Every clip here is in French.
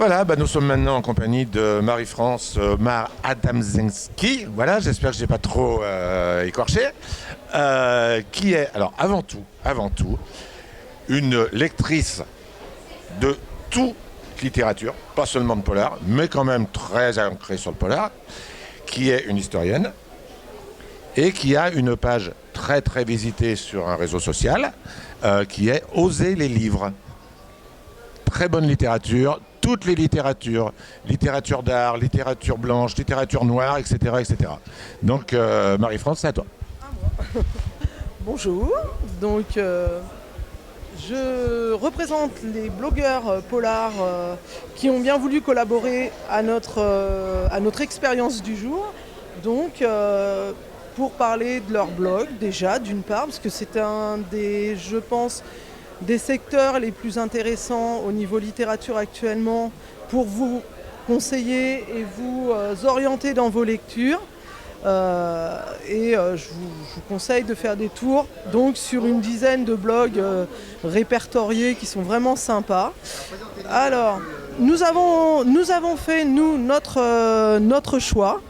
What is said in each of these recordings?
Voilà, nous sommes maintenant en compagnie de Marie-France Mar Adamczynski. Voilà, j'espère que je n'ai pas trop écorché. Qui est, alors avant tout, une lectrice de toute littérature, pas seulement de polar, mais quand même très ancrée sur le polar, qui est une historienne et qui a une page très très visitée sur un réseau social qui est Oser les livres. Très bonne littérature, toutes les littératures, littérature d'art, littérature blanche, littérature noire, etc. etc. Donc Marie-France, c'est à toi. Bonjour, donc je représente les blogueurs polars qui ont bien voulu collaborer à notre expérience du jour. Donc pour parler de leur blog déjà d'une part, parce que c'est un des, je pense, des secteurs les plus intéressants au niveau littérature actuellement pour vous conseiller et vous orienter dans vos lectures. Je vous conseille de faire des tours donc, sur une dizaine de blogs répertoriés qui sont vraiment sympas. Alors, nous avons fait, nous, notre choix.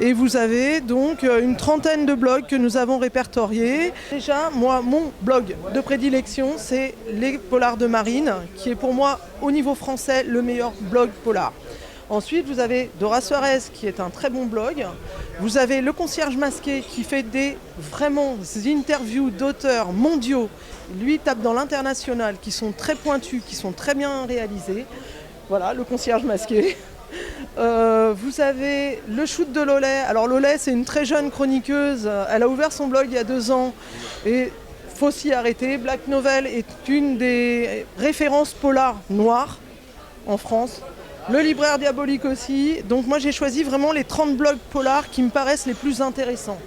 Et vous avez donc une trentaine de blogs que nous avons répertoriés. Déjà, moi, mon blog de prédilection, c'est Les Polars de Marine, qui est pour moi, au niveau français, le meilleur blog polar. Ensuite, vous avez Dora Suarez, qui est un très bon blog. Vous avez Le Concierge Masqué, qui fait des interviews d'auteurs mondiaux. Lui tape dans l'international, qui sont très pointus, qui sont très bien réalisés. Voilà, Le Concierge Masqué. Vous avez le shoot de Lollet. Alors Lollet, c'est une très jeune chroniqueuse. Elle a ouvert son blog il y a 2 ans et faut s'y arrêter. Black Novel est une des références polar noires en France. Le Libraire Diabolique aussi. Donc moi j'ai choisi vraiment les 30 blogs polars qui me paraissent les plus intéressants.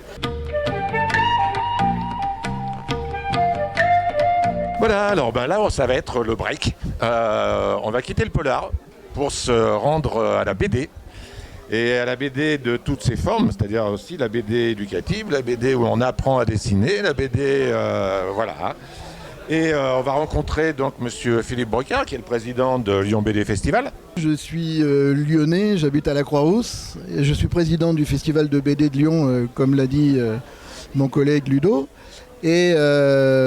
Voilà, alors là, ça va être le break. On va quitter le polar pour se rendre à la BD. Et à la BD de toutes ses formes, c'est-à-dire aussi la BD éducative, la BD où on apprend à dessiner, la BD, voilà. Et on va rencontrer donc monsieur Philippe Brocard, qui est le président de Lyon BD Festival. Je suis lyonnais, j'habite à la Croix-Rousse. Et je suis président du festival de BD de Lyon, comme l'a dit mon collègue Ludo. Et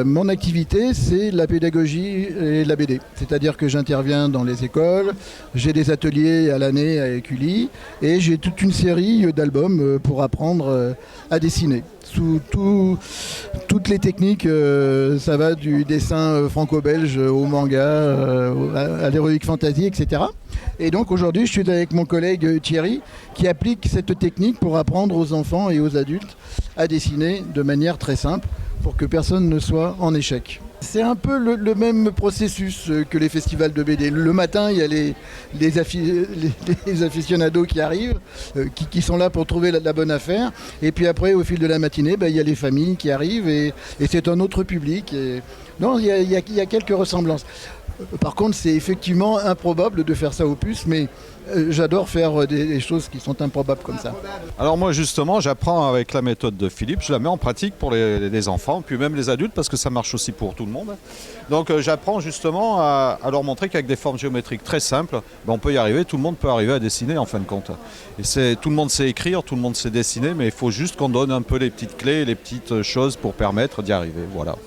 mon activité, c'est la pédagogie et la BD. C'est-à-dire que j'interviens dans les écoles, j'ai des ateliers à l'année à Écully, et j'ai toute une série d'albums pour apprendre à dessiner. Sous toutes les techniques, ça va du dessin franco-belge au manga, à l'héroïque fantasy, etc. Et donc aujourd'hui, je suis avec mon collègue Thierry, qui applique cette technique pour apprendre aux enfants et aux adultes à dessiner de manière très simple, pour que personne ne soit en échec. C'est un peu le même processus que les festivals de BD. Le matin, il y a les aficionados qui arrivent, qui sont là pour trouver la bonne affaire. Et puis après, au fil de la matinée, il y a les familles qui arrivent et c'est un autre public. Et... Non, il y a quelques ressemblances. Par contre, c'est effectivement improbable de faire ça aux puces, mais j'adore faire des choses qui sont improbables comme ça. Alors moi justement, j'apprends avec la méthode de Philippe, je la mets en pratique pour les enfants, puis même les adultes, parce que ça marche aussi pour tout le monde. Donc j'apprends justement à leur montrer qu'avec des formes géométriques très simples, on peut y arriver, tout le monde peut arriver à dessiner en fin de compte. Et tout le monde sait écrire, tout le monde sait dessiner, mais il faut juste qu'on donne un peu les petites clés, les petites choses pour permettre d'y arriver, voilà.